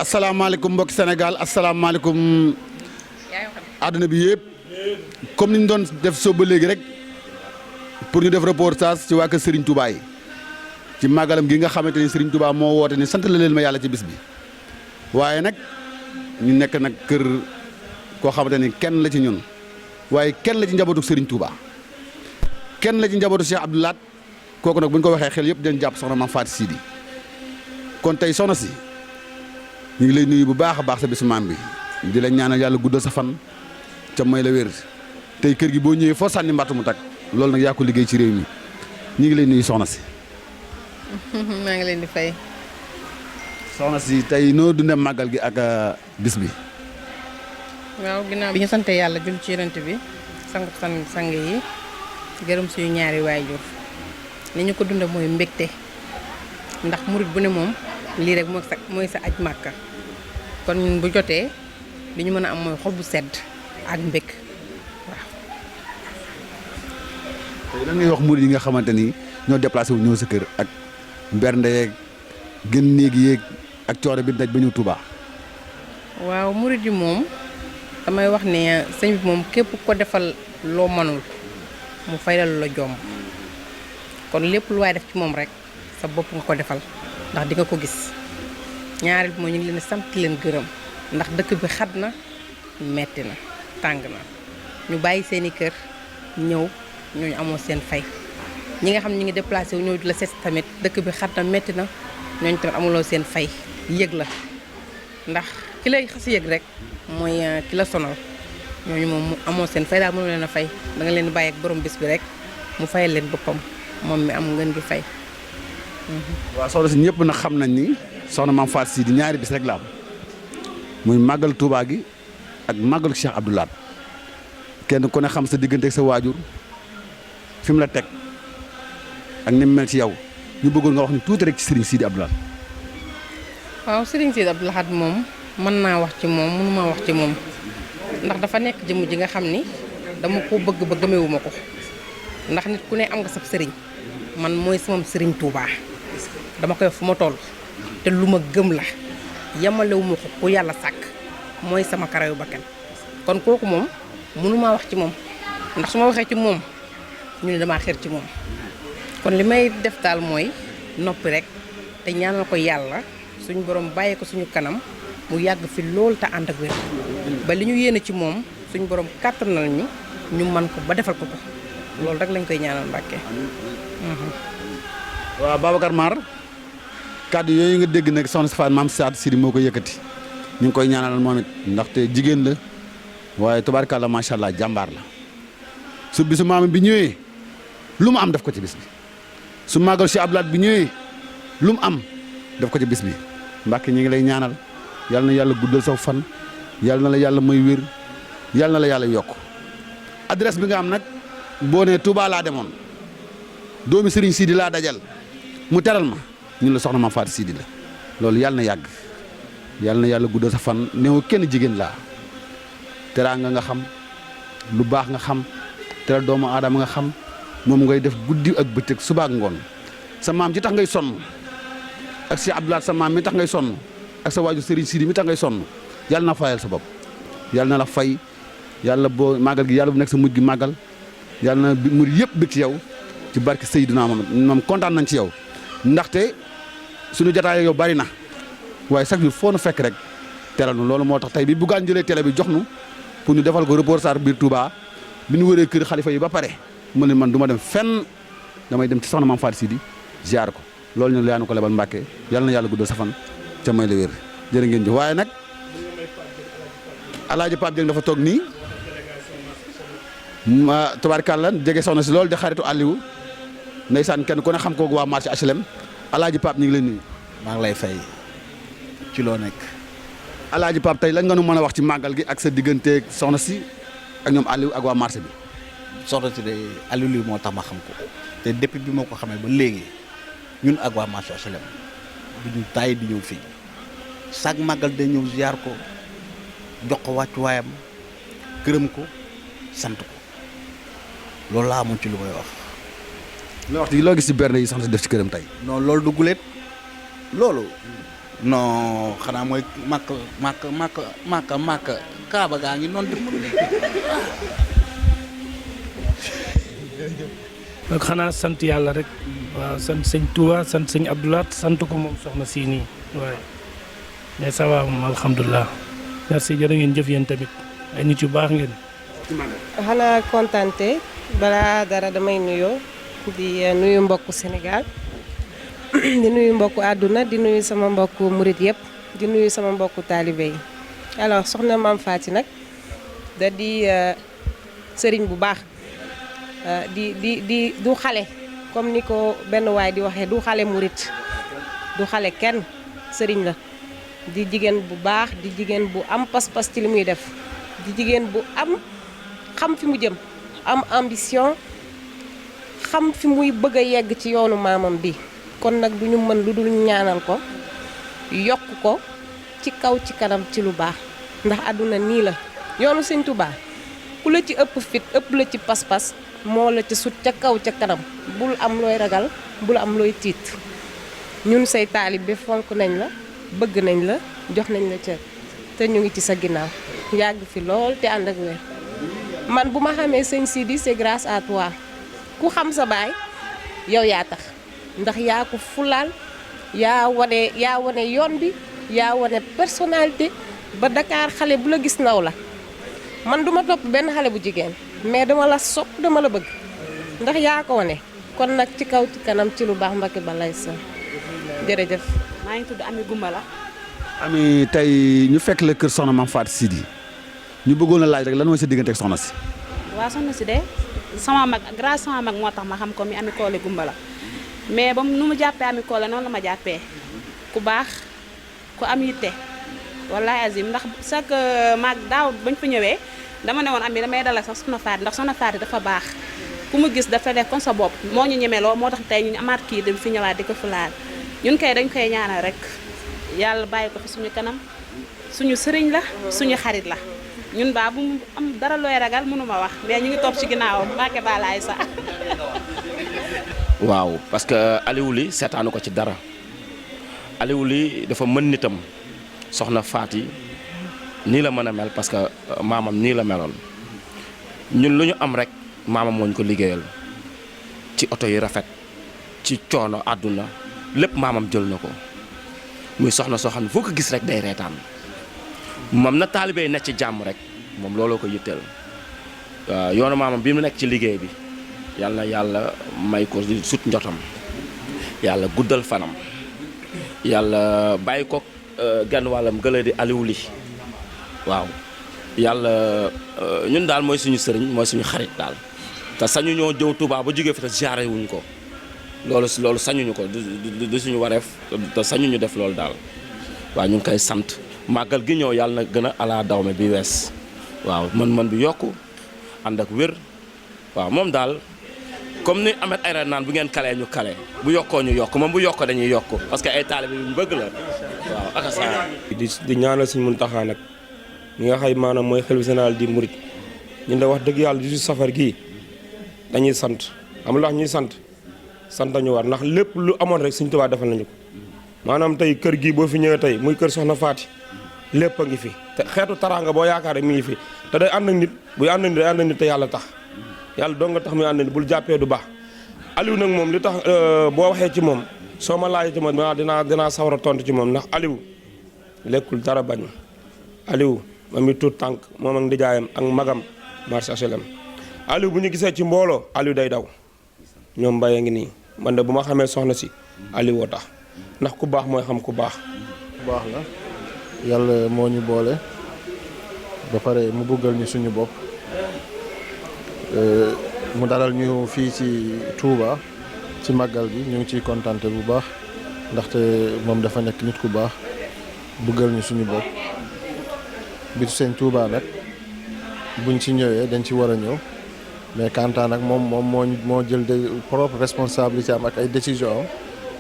asalaamaaleykum mbokki Sénégal asalaamaaleykum àdduna bi yëpp comme ni ñu doon def soo ba léegi rek pour ñu def reportage ci waa kër Serigne Touba yi ci màggalam gi nga xamante ni Serigne Touba moo woote ni sant la leen ma yàlla ci bis bi waaye nag ñu nekk nag kër koo xamante ni kenn la ci ñun waaye kenn la ci njabootu Serigne Touba kenn la ci njabootu Cheikh Abdou Lahad kooku nag bu ñu ko waxee xel yëpp dañ jàpp soxna Mame Faty Sidi kon tey soxna si ñu ngi lay nuyu bu baax a baax sa bisu maam bi di la ñaanal yàlla guddal sa fan ca may la wér tey kër gi boo ñëwee foo sànni mbatt mu tag loolu nag yaa ko liggéey ci réew mi ñu ngi lay nuyu soxna si. maa ngi leen di fay. soxna si tey noo dundee màggal gi ak bis bi. waaw ginnaaw bi ñu sante yàlla jul ci yonent bi sang yi gërëm suñu ñaari waajur ni ñu ko dundee mooy mbégte ndax murit bu ne moom lii rek mooy sa aj màkka kon ñun bu jotee li ñu mën a am mooy xol bu sedd ak mbég waaw. tey lan ngay wax murit yi nga xamante ni ñoo déplacé wu ñëw sa kër ak mbernde yeeg gën néeg yeeg ak coore bi daj ba ñëw Touba. waaw murit yi moom damay wax ne sëñ bi moom képp ko defal loo mënul mu fayal la jomb kon lépp lu waay def ci moom rek sa bopp nga ko defal ndax di nga ko gis ñaareel bi mooy ñu ngi leen di sant leen gërëm ndax dëkk bi xat na metti na tàng na ñu bàyyi seeni kër ñëw ñooñu amoo seen fay ñi nga xam ne ñu ngi déplacé wu ñëw di la seet tamit dëkk bi xat na metti na ñooñu tamit amuloo seen fay yëg la ndax ki lay xas yëg rek mooy ki la sonal ñooñu moom mu amoo seen fay daal mënu leen a fay da nga leen di bàyyi ak borom bis bi rek mu fayal leen boppam moom mi am ngeen gi fay. waaw soxna si ñëpp nag xam nañ ni soxna Mame Faty Sidi ñaari bis rek la am muy màggal Touba gi ak màggalu Cheikh Abdou Lahad kenn ku ne xam sa diggante ak sa waajur fi mu la teg ak ni mu mel ci yow ñu bëggoon nga wax ni tuuti rek ci Serigne Sidi Abdou Lahad. waaw Serigne Sidi Abdou Lahad moom mën naa wax ci moom mënuma wax ci moom ndax dafa nekk jëmm ji nga xam ni dama ko bëgg ba gëmewuma ko ndax nit ku ne am nga sab sëriñ man mooy sama Serigne Touba. dama koy fu ma toll te lu ma gëm la yemalewuma ko ku yàlla sàkk mooy sama karayu bakkan kon kooku moom mënumaa wax ci moom ndax su ma waxee ci moom ñu ne damaa xeer ci moom kon li may def daal mooy noppi rek te ñaanal ko yàlla suñu borom bàyyi ko suñu kanam mu yàgg fi loolu te ànd ak wér ba li ñu yéene ci moom suñu borom kàttanal ñu man ko ba defal ko ko loolu rek lañ koy ñaanal Mbàkke. waaw Babacar Mar kàddu yooyu nga dégg nag soxna si Faty Mame Faty Sidi moo ko yëkkati ñu ngi koy ñaanal moom it ndaxte jigéen la waaye tubaarkàlla macha allah jàmbaar la su bisu maam bi ñëwee lu mu am def ko ci bis bi su màggal si Abdou Lahad bi ñëwee lu mu am def ko ci bis bi Mbàkke ñu ngi lay ñaanal yal na yàlla guddal sa fan yal na la yàlla may wér yal na la yàlla yokk adresse bi nga am nag boo nee Touba laa demoon doomi Serigne Sidi laa dajal mu teral ma ñun la soxna Mame Faty Sidi la loolu yàlla na yàgg yàlla na yàlla guddal sa fan néew kenn jigéen laa teraanga nga xam lu baax nga xam teral doomu aadama nga xam moom ngay def guddi ak bëccëg suba ak ngoon sa maam ci tax ngay sonn ak si Abdou Lahad sa maam mi tax ngay sonn ak sa waaju Serigne Sidi mi tax ngay sonn yàlla na fayal sa bopp yàlla na la fay yàlla boo màggal gi yàlla bu nekk sa mujj gi màggal yàlla na murid yëpp bëgg ci yow ci barke Seydina moom kontaan nañ ci yow ndaxte suñu jotaay yow bari na waaye chaque jour foo nu fekk rek teral nu loolu moo tax tey bi buggaan jëlee télé bi jox nu pour ñu defal ko reportage biir Touba bi ñu wëree kër xalifa yi ba pare mu ne man du ma dem fenn damay dem ci soxna Mame Faty Sidi ziar ko loolu ñu yaanu ko lebal Mbàkke yàlla na yàlla guddal sa fan ca may la wér jërë ngeen jëf waaye nag alaaji Pape Dieng dafa toog nii tubaarkàlla jege soxna si loolu di xaritu Aliou ndeysaan kenn ku ne xam ko waa marché HLM alaaji Pape ñu ngi leen nuyu. maa ngi lay fay ci loo nekk. alaaji Pape tey lan nga nu mën a wax ci màggal gi ak sa digganteeg soxna si ak ñoom Aliou ak waa marché bi. soxna si de Aliou lii moo tax ma xam ko te depuis bi moo ko xamee ba léegi ñun ak waa marché HLM du ñu taay di ñëw fii chaque màggal day ñëw ziar ko jox ko wàccuwaayam gërëm ko sant ko loolu laa amoon ci lu may wax. loo wax loo gis ci berne yi soxna si def ci këram tey. non loolu du guléet loolu non xanaa mooy màkk kaaba gaa ngi noonu di mun donc xanaa sant yàlla rek waaw sant sëñ Touba sant sëñ Abdoulaat sant ko moom soxna si nii waaye mais ça va moom alhamdulilah merci jërë ngeen jëf yéen tamit ay nit yu baax ngeen. xanaa kontante balaa dara damay nuyoo di nuyu mbokku Sénégal di nuyu mbokku àdduna di nuyu sama mbokku murit yëpp di nuyu sama mbokku taalibe yi alors soxna Mame Faty nag da di sëriñ bu baax di du xale comme ni ko benn waay di waxee du xale murit du xale kenn sëriñ la di jigéen bu baax di jigéen bu am pas-pas ci li muy def di jigéen bu am xam fi mu jëm am ambition xam fi muy bëgg a yegg ci yoonu maamam bi kon nag du ñu mën lu dul ñaanal ko yokk ko ci kaw ci kanam ci lu baax ndax àdduna nii la yoonu Sëñ Tuubaa ku la ci ëpp fit ëpp la ci pas-pas moo la ci sut ca kaw ca kanam bul am looy ragal bul am looy tiit ñun say taalibe fonk nañ la bëgg nañ la jox nañ la cër te ñu ngi ci sa ginnaaw yàgg fi lool te ànd ak wér man bu ma xamee sëñ Sidi c'est grâce à toi ku xam sa baay yow yaa tax ndax yaa ko fulaal yaa wane yoon bi yaa wane personnalité ba Dakar xale bu la gis naw la man duma topp benn xale bu jigéen mais dama la sopp dama la bëgg ndax yaa ko wane kon nag ci kaw ci kanam ci lu baax Mbacké balay sa jërëjëf. maa ngi tudd Ami Gumbala. Ami tey ñu fekk la kër soxna Mame Faty Sidi ñu bëggoon a laaj rek lan mooy sa diggante ak soxna si. waaw soxna si de sama mag grâce sama mag moo tax ma xam ko mi Ami Koole Gumbala mais ba nu mu jàppee Ami Koole noonu la ma jàppee ku baax ku am yitte wallahi azim ndax chaque mag daaw bañ fa ñëwee dama ne woon Ami damay dalal sax soxna Faty ndax soxna Faty dafa baax ku mu gis dafa def kon sa bopp moo ñu ñemeloo moo tax tey ñu amaat kii dem fi ñëwaat di ko fulaal ñun kay dañ koy ñaanal rek yàlla bàyyi ko fi suñu kanam suñu sëriñ la suñu xarit la ñun baa bu mu am dara looy ragal mënuma wax mais ñu ngi topp ci ginnaawam Mbacké balaay sax. waaw parce que Aliou Ly seetaanu ko ci dara Aliou Ly dafa mën nitam soxna Faty nii la mën a mel parce que maamam nii la meloon ñun lu ñu am rek maamam moo ñu ko liggéeyal ci oto yi rafet ci coono àdduna lépp maamam jël na ko muy soxna soo xam ne foo ko gis rek day reetaan moom na taalibe yi nekk ci jàmm rek moom looloo ko yitteel yoonu maamam bi mu nekk ci liggéey bi yàlla na yàlla may ko di sut njotam yàlla guddal fanam yàlla bàyyi ko genn wàllam gëla di Aliou Ly waaw yàlla ñun daal mooy suñu sëriñ mooy suñu xarit daal te sañu ñoo jëw Touba ba jógee fi te jaare wuñ ko loolu sañuñu ko du suñu wareef te sañuñu def loolu daal waaw ñu ngi koy sant màggal gi ñëw yàlla na gën a ala dawme bi wees waaw mën bi yokku ànd ak wér waaw moom daal comme ni Ahmed Aïdara naan bu ngeen kalee ñu kale bu yokkoo ñu yokk moom bu yokkoo dañuy yokk parce que ay taalibe yu bëgg la waaw ak saa di ñaanal Sëñ Muntaxa nag mi nga xay maanaam mooy xalifa général di murit ñun da wax dëgg yàlla di safar gii dañuy sant am la wax ñuy sant ñu war ndax lépp lu amoon rek Sëñ Tuubaa defal nañu ko maanaam tey kër gii boo fi ñëwee tey muy kër soxna Faty lépp a ngi fi te xeetu taraanga boo yaakaar rek mi ngi fi te day ànd ak nit buy ànd ak nit day ànd ak nit te yàlla tax yàlla doo nga tax muy ànd ak nit bul jàppee du baax Aliou nag moom li tax boo waxee ci moom soo ma laajee ci moom dinaa sawar a tontu ci moom ndax Aliou lekkul dara bañ Aliou ma mi tuut tànk moom ak ndijaayam ak magam marché HLM Aliou bu ñu gisee ci mbooloo Aliou day daw ñoom Mbaye ngi nii man de bu ma xamee soxna si Aliou woo tax ndax ku baax mooy xam ku baax. ku baax la yàlla moo ñu boole ba pare mu buggal ñu suñu bopp mu dalal ñu fii ci Touba ci màggal gi ñu ngi ciy kontante bu baax ndaxte moom dafa nekk nit ku baax buggal ñu suñu bopp bitu seen Touba nag buñ ci ñëwee dañ ci war a ñëw mais kantaan nag moom moo jël de propre responsabilité am ak ay décision am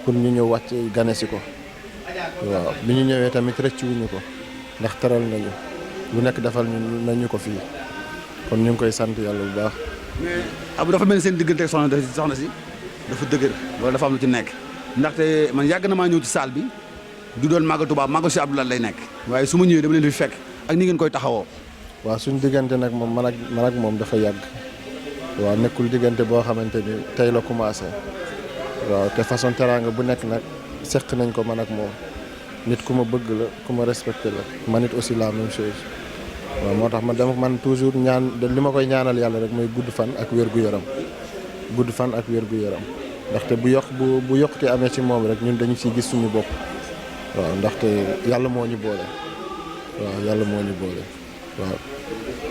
pour ñu ñëw wàcc gane si ko waaw bi ñu ñëwee tamit rëcc wuñu ko ndax teral nañu lu nekk defal nañu ko fii kon ñu ngi koy sant yàlla bu baax. mais Abou dafa mel ni seen diggante soxna si dafa dëgër wala dafa am lu ci nekk ndaxte man yàgg na maa ñëw ci salle bi du doon màggal Touba màggal si Abdou Lahad lay nekk waaye su ma ñëwee dama leen di fekk ak ni ngeen koy taxawoo. waaw suñu diggante nag moom man ak moom dafa yàgg waaw nekkul diggante boo xamante ni tey la commencé waaw te façon teraanga bu nekk nag seq nañ ko man ak moom nit ku ma bëgg la ku ma respecté la man it aussi la même chose waaw moo tax man toujours li ma koy ñaanal yàlla rek mooy gudd fan ak wér-gu-yaram ndaxte bu yokkute amee ci moom rek ñun dañu ciy gis suñu bopp waaw ndaxte yàlla moo ñu boole waaw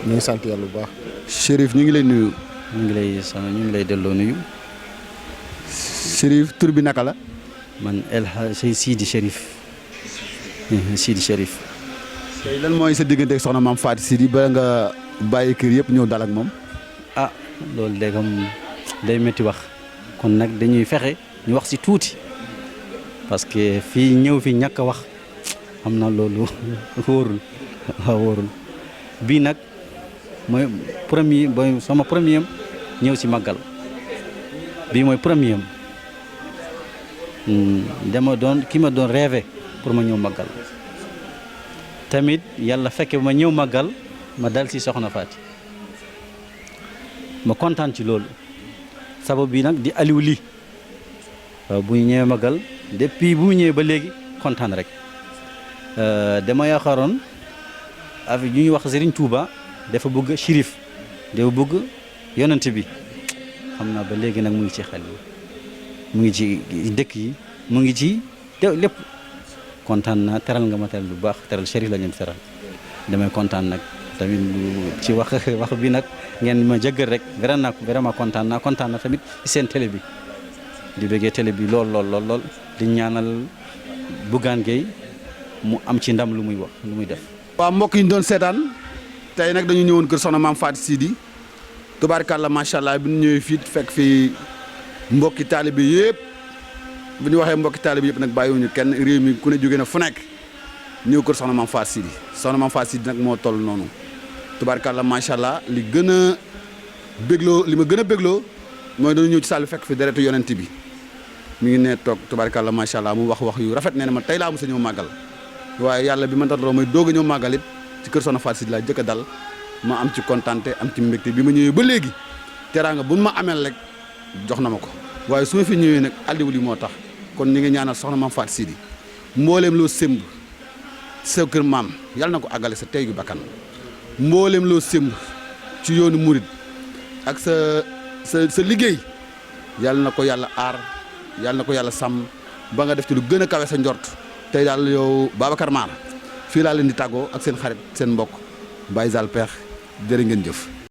ñu ngi sant yàlla bu baax. Chérif ñu ngi lay nuyu. ñu ngi lay delloo nuyu. Chérif tur bi naka la. man El Hadj Sidi Chérif. Sidi Chérif. tey lan mooy sa diggante ak soxna Mame Faty Sidi ba nga bàyyi kër yëpp ñëw dal ak moom. ah loolu de comme day métti wax kon nag dañuy fexe ñu wax si tuuti parce que fii ñëw fi ñàkk a wax xam na loolu wóorul bii nag mooy sama premier ñëw si màggal bii mooy premier ki ma doon rêvé pour ma ñëw màggal tamit yàlla fekke ma ñëw màggal ma dal si soxna Faty ma kontaan ci loolu sabab bi nag di Aliou Ly waaw bu ñu ñëwee màggal depuis bu mu ñëwee ba léegi kontaan rek dama yaakaaroon avec ñu ñuy wax Serigne Touba dafa bëgg Chérif dafa bëgg yonent bi xam naa ba léegi nag mu ngi ci xel yi mu ngi ci dëkk yi mu ngi ci lépp kontaan naa teral nga ma teral bu baax teral Chérif la ñu teral damay kontaan nag tamit ci wax bi nag ngeen ma jëggal rek vraiment kontaan naa tamit ci seen télé bi di bëggee télé bi lool di ñaanal Bougane Gueye mu am ci ndam lu muy def. waaw mbokk yi ñu doon seetaan tey nag dañu ñëwoon kër soxna Mame Faty Sidi tubaarkàlla macha allah bi ñu ñëwee fii fekk fii mbokki taalibe yëpp bu ñu waxee mbokki taalibe yëpp nag bàyyiwuñu kenn réew mi ku ne jóge na fu nekk ñëw kër soxna Mame Faty Sidi soxna Mame Faty Sidi nag moo toll noonu tubaarkàlla macha allah li ma gën a bégloo mooy dañu ñëw ci sàllu fekk fi deretu yonent bi mi ngi ne toog tubaarkàlla macha allah mu wax yu rafet nee na ma tey laa mos a ñëw màggal waaye yàlla bi ma tax mooy doog a ñëw màggal it ci kër soxna Faty Sidi laa jëkk a dal ma am ci kontante am ci mbégte bi ma ñëwee ba léegi teraanga bu ma ameel rek jox na ma ko waaye su ma fi ñëwee nag Aliou Ly moo tax kon ñu ngi ñaanal soxna Mame Faty Sidi mbooleem loo sémb sa kër maam yàlla na ko àggale sa tey gu bakkan mbooleem loo sémb ci yoonu murid ak sa liggéey yàlla na ko yàlla aar yàlla na ko yàlla sàmm ba nga def ci lu gën a kawe sa njort tey daal yow Babacar Mar fii laa leen di tàggoo ak seen xarit seen mbokk Baye Zal Peex jërë ngeen jëf